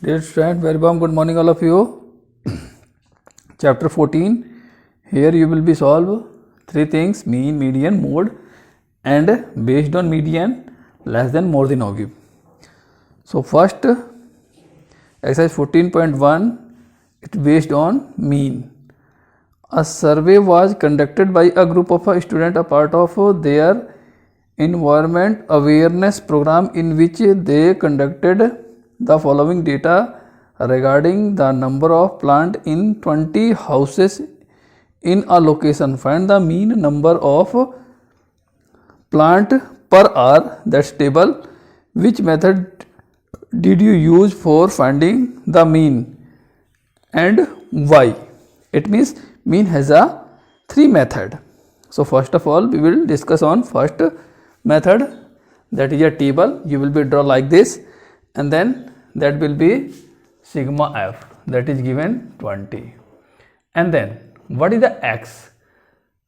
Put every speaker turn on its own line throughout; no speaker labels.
Dear student, very warm good morning all of you. Chapter 14. Here you will be solve three things: mean, median, mode, and based on median, less than, more than, or give. So first exercise 14.1, it based on mean. A survey was conducted by a group of students, a part of their environment awareness program, in which they conducted the following data regarding the number of plant in 20 houses in a location. Find the mean number of plant per hour. That's table. Which method did you use for finding the mean and why? It means mean has a three method. So first of all we will discuss on first method, that is a table. You will be draw like this, and then that will be sigma f, that is given 20, and then what is the x,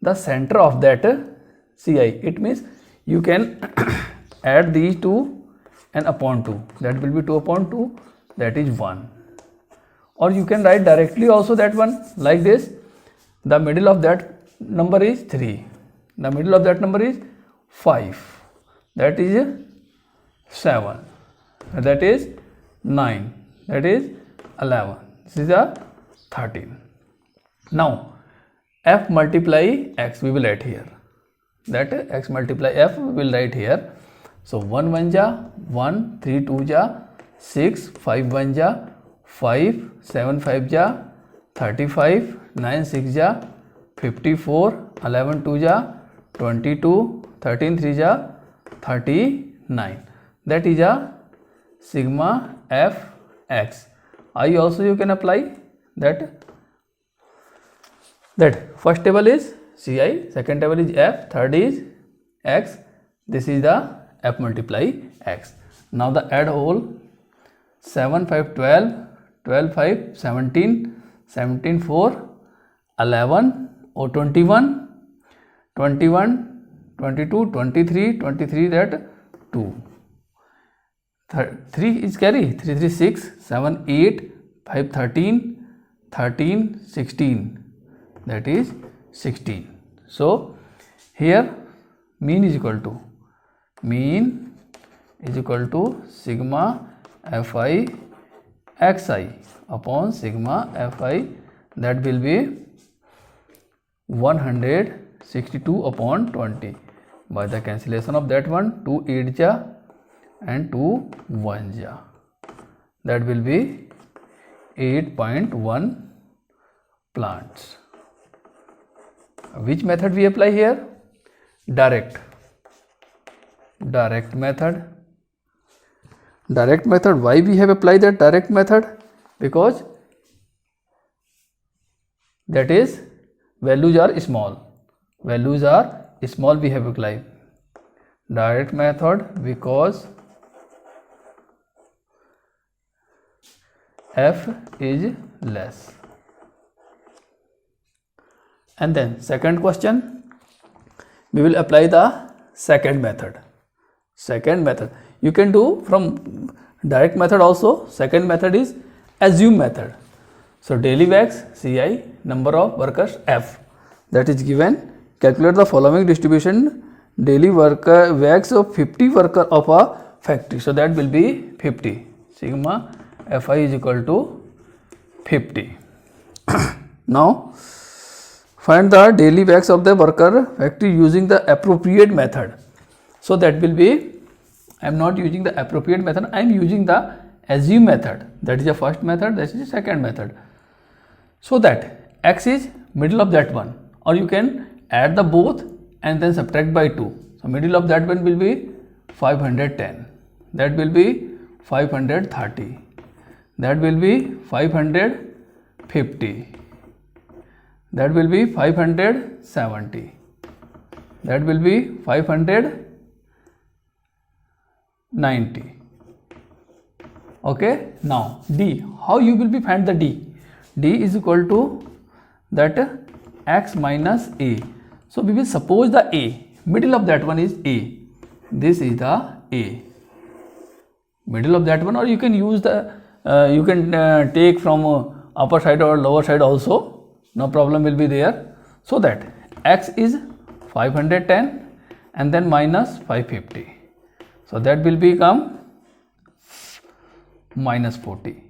the center of that ci. It means you can add these two and upon 2, that will be 2 upon 2, that is 1, or you can write directly also that one like this. The middle of that number is 3, the middle of that number is 5, that is 7, that is 9, that is 11, this is a 13. Now f multiply x we will write here, that x multiply f we will write here. So 1 1 ja 1, 3 2 ja 6, 5 1 ja 5, 7 5 ja 35, 9 6 ja 54, 11 2 ja 22, 13 3 ja 39, that is a sigma f x. I also you can apply that first table is ci, second table is f, third is x, this is the f multiply x. Now the add whole, 7 5 12, 12 5 17, 17 4 11 or 21, 21 22 23, 23 that 2, 3 is carry, 3 3 6, 7 8, 5 13, 13 16, that is 16. So here mean is equal to sigma fi xi upon sigma fi, that will be 162 upon 20. By the cancellation of that one, 2 8 ja and 2 1 ja, that will be 8.1 plants. Which method we apply here? Direct method. Direct method, why we have applied that direct method? Because that is values are small, we have applied direct method because f is less. And then second question, we will apply the second method. You can do from direct method also. Second method is assume method. So daily wax ci, number of workers f, that is given. Calculate the following distribution: daily worker wax of 50 worker of a factory, so that will be 50. Sigma fi is equal to 50. Now find the daily wax of the worker factory using the appropriate method. So that will be, I am not using the appropriate method, I am using the assume method. That is the first method, that is the second method. So that x is middle of that one, or you can add the both and then subtract by 2. So middle of that one will be 510, that will be 530, that will be 550, that will be 570, that will be 590. Okay, now d, how you will be find the d? D is equal to that x minus a. So we will suppose the a, middle of that one is a, this is the a, middle of that one, or you can use the you can take from upper side or lower side also, no problem will be there. So that x is 510 and then minus 550, so that will become minus 40.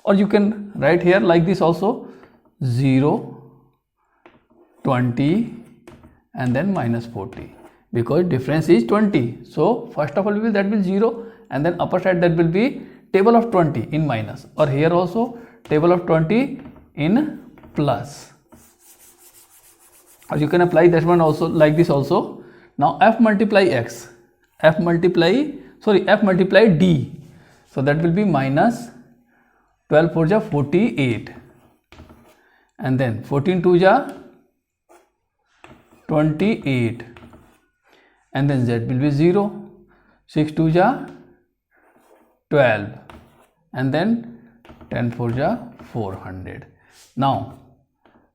Or you can write here like this also, 0, 20 and then minus 40, because difference is 20. So first of all that will be 0 and then upper side that will be table of 20 in minus, or here also table of 20 in plus. Or you can apply that one also like this also. Now f multiply x, f multiply d, so that will be minus 12 4 ja 48 and then 14 2 ja 28 and then z will be 0, 6 2 ja 12 and then 10 4 ja 400. Now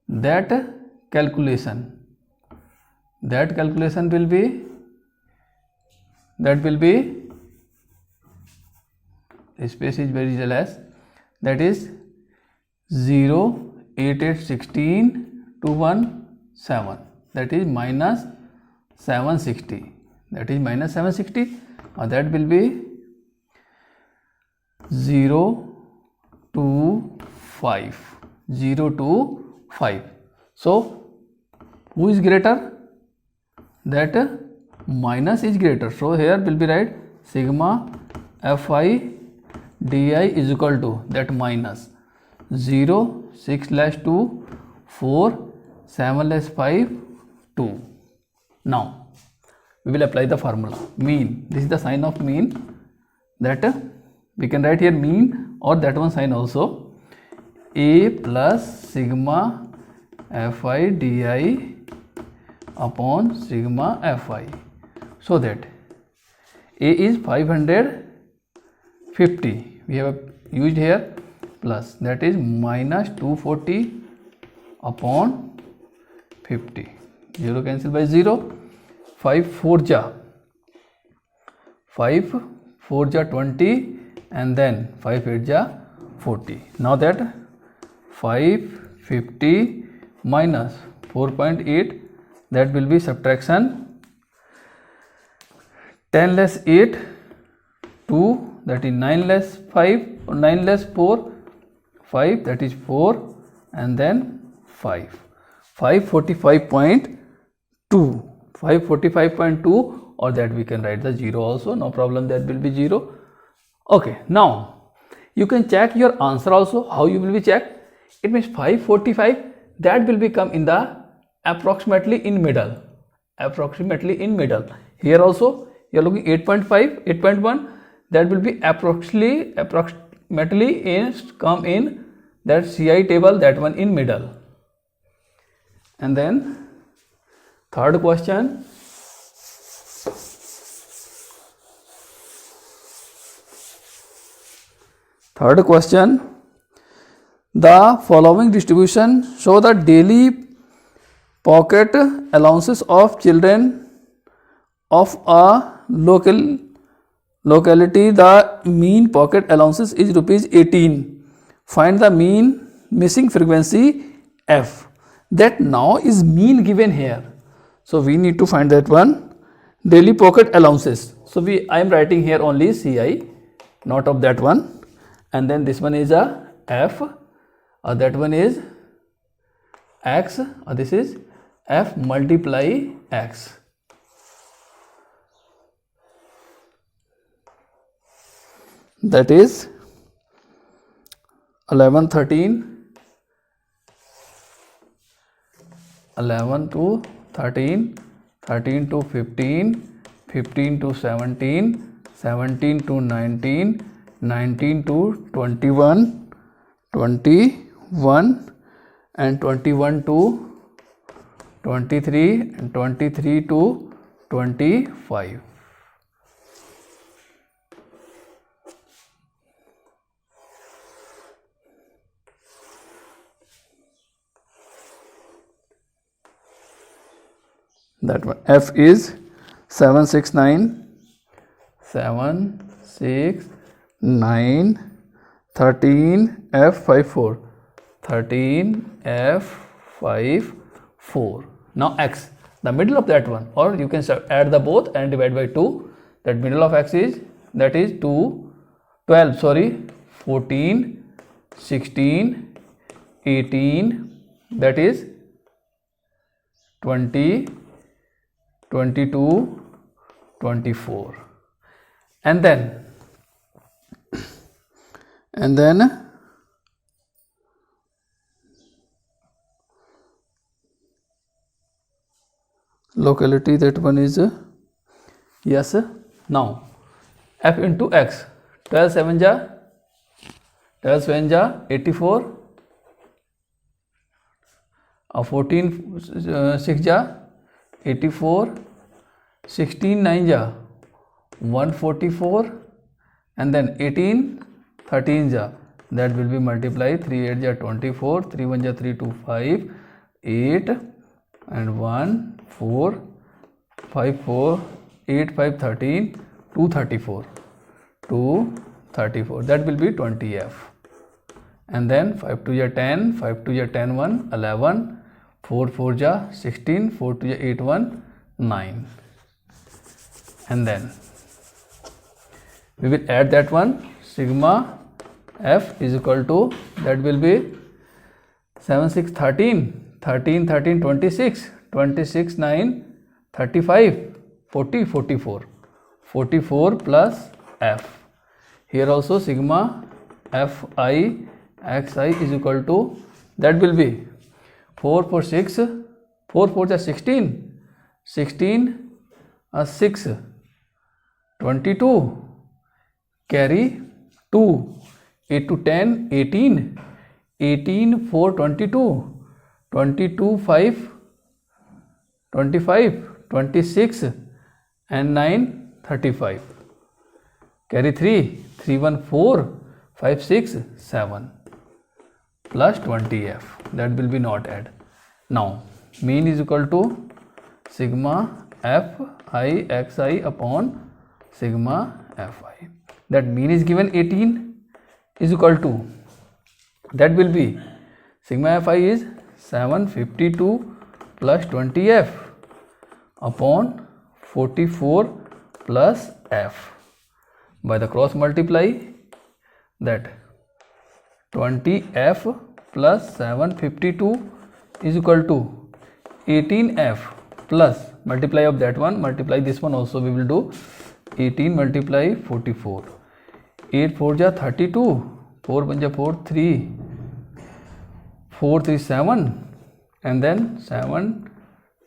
that calculation will be, space is very less, that is 0, 8 8 16 2 1 7, that is minus 760, that is minus 760, or that will be 0 2 5, 0 2 5. So who is greater? That minus is greater. So here will be right sigma fi di is equal to that minus 0, 6 less 2, 4, 7 less 5, 2. Now we will apply the formula mean. This is the sign of mean, that we can write here mean or that one sign also, a plus sigma fi di upon sigma fi. So that a is 550, we have used here, plus that is minus 240 upon 50, 0 cancel by 0, 5 4 ja 20 and then 5 8 ja 40. Now that 550 minus 4.8, that will be subtraction 10 less 8 2, that is 9 less 5 or 9 less 4 5, that is 4 and then 5, 545.2, or that we can write the 0 also, no problem, that will be 0. Okay, now you can check your answer also. How you will be checked? It means 545, that will become in the approximately in middle. Here also you are looking 8.5, 8.1, that will be approximately in come in that CI table, that one in middle. And then third question, the following distribution show the daily pocket allowances of children of a locality. The mean pocket allowances is rupees 18. Find the mean missing frequency f. That now is mean given here, so we need to find that one, daily pocket allowances. So I am writing here only CI, not of that one, and then this one is a f, or that one is x, or this is f multiply x. That is 11 13, 11 to 13, 13 to 15, 15 to 17, 17 to 19, 19 to 21, 21 and 21 to 23 and 23 to 25. That one f is 769, 769, 13F54. 13F54. Now x, the middle of that one, or you can add the both and divide by 2. That middle of x is, that is 12, sorry, 14, 16, 18, that is 20, 22, 24. And then locality, that one is yes. Now f into x, 12 7 ja 84, 14 6 ja 84, 16 9 ja 144, and then 18 13 ja, that will be multiply 3 8 ja 24, 3 1 ja 3 2 5, 8 and 1 4 5 4 8 5 13, 234, that will be 20F. And then 5 2 ja 10, 5 2 ja 10 1 11, 4 4 ja 16, 4 2 ja 8 1 9. And then we will add that one, sigma f is equal to, that will be 7 6 13, 13 13 26, 26 9 35, 40 44, 44 plus f. Here also sigma fi xi is equal to, that will be 4 4 6, 4 4 is 16, 16 6, 22, carry 2, 8 to 10 18, 18 4 22, 22 5 25, 26 and 9 35, carry 3, 3 1 4, 5 6 7 plus 20F, that will be not add. Now mean is equal to sigma fi xi upon sigma fi. That mean is given 18 is equal to, that will be sigma fi is 752 plus 20F upon 44 plus f. By the cross multiply, that 20F plus 752 is equal to 18F plus multiply of that one, multiply this one also we will do, 18 multiply 44, 8 4 ja 32, 4 1 ja 4 3, 4 3 7, and then 7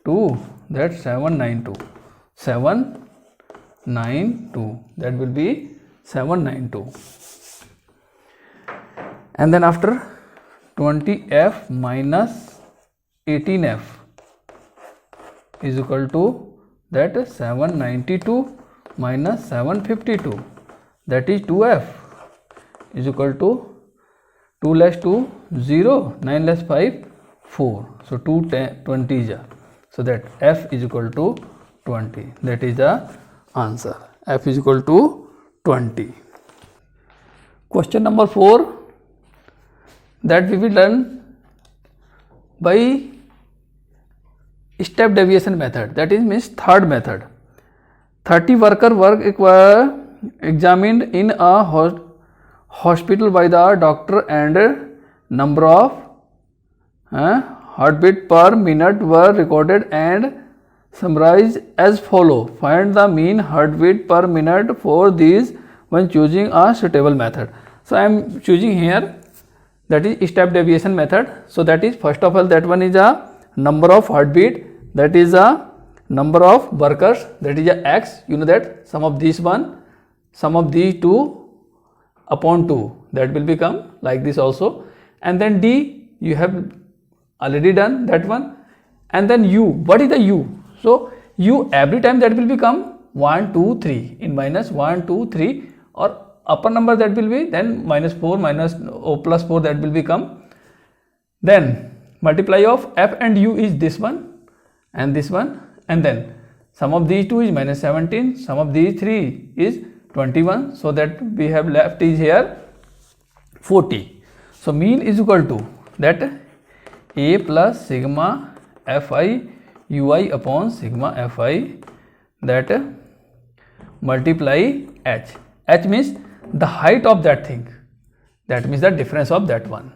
2, that 792, 792, that will be 792. And then after 20F minus 18F is equal to, that 792 minus 752, that is 2F is equal to 2 less 2 0, 9 less 5 4, so 2 20 ja, so that f is equal to 20, that is the answer. F is equal to 20. Question number 4, that we will learn by step deviation method, that is means third method. 30 worker work examined in a hospital by the doctor, and number of heartbeat per minute were recorded and summarized as follow. Find the mean heartbeat per minute for these when choosing a suitable method. So I am choosing here, that is step deviation method. So that is, first of all, that one is a number of heartbeat, that is a number of workers, that is a x, you know that sum of this one, sum of these two upon 2, that will become like this also. And then d, you have already done that one. And then u, what is the u? So u every time that will become 1 2 3, in minus 1 2 3, or upper number that will be then minus 4 minus plus 4, that will become. Then multiply of f and u is this one and this one, and then sum of these two is minus 17, sum of these three is 21, so that we have left is here 40. So mean is equal to that a plus sigma fi ui upon sigma fi that multiply h. H means the height of that thing, that means the difference of that one.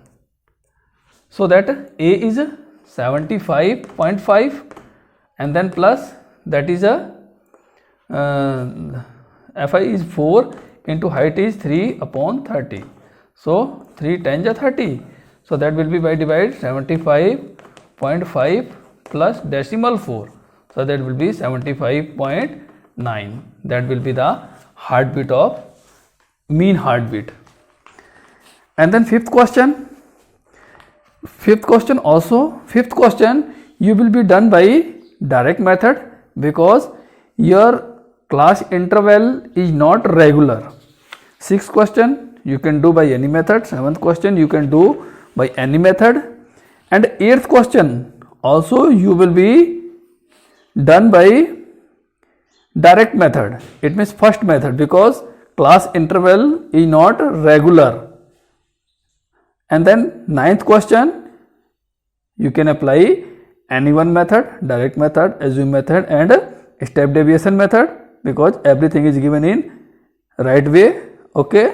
So that a is 75.5 and then plus that is a fi is 4 into height is 3 upon 30. So 3 times 30. So that will be by divide 75.5 plus decimal 4. So that will be 75.9. That will be the heartbeat of mean heartbeat. And then fifth question you will be done by direct method because your class interval is not regular. Sixth question you can do by any method. Seventh question you can do by any method. And eighth question also you will be done by direct method. It means first method because class interval is not regular. And then ninth question you can apply any one method, direct method, assume method and step deviation method because everything is given in right way. Okay.